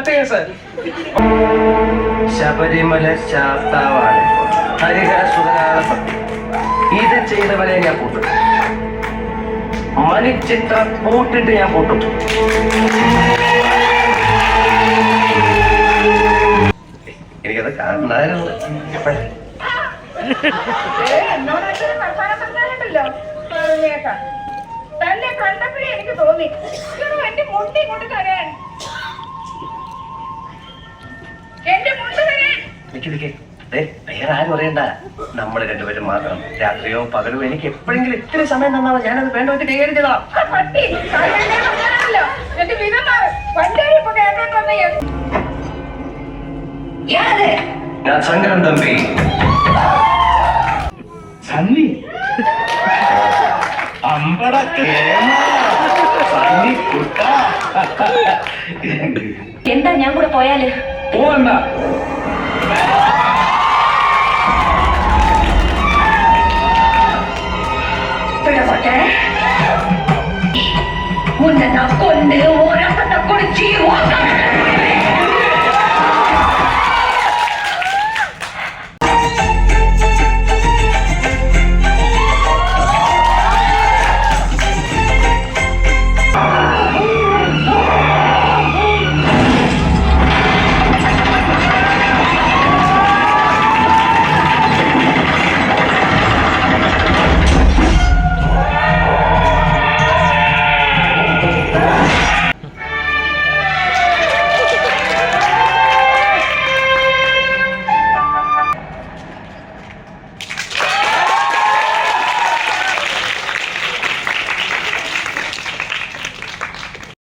അടുത്ത കേസ്. ശബരിമല ശാസ്താവാണ് ഹരിഹര സുതനാണ് സത്യം. ഇത് ചെയ്തവരെ ഞാൻ കൂട്ടും. മണിച്ചിത്ര കൂട്ടിട്ട് ഞാൻ കൂട്ടും. എനിക്കത് കാണായിരുന്നു. തന്നെ കണ്ടപ്പോഴേ എനിക്ക് തോന്നി എന്റെ മുണ്ടി കൊണ്ട് തരാൻ. എന്റെ മുണ്ട് തരാൻ. വേറെ ആരും അറിയണ്ട, നമ്മൾ രണ്ടുപേരും മാത്രം. രാത്രിയോ പകലോ എനിക്ക് എപ്പോഴെങ്കിലും ഇത്തിരി സമയം തന്നാവോ, ഞാനത് വേണ്ട വെച്ച് കൈകാര്യം ചെയ്തോളാം. ഞാൻ ശങ്കരൻ തമ്പി. സണ്ണി അമ്പട സണ്ണി കുട്ട. എന്താ ഞാൻ കൂടെ പോയാല്? പോവണ്ട. உன்னை நான் கொண்டு ஓரப்பட்ட குடிச்சி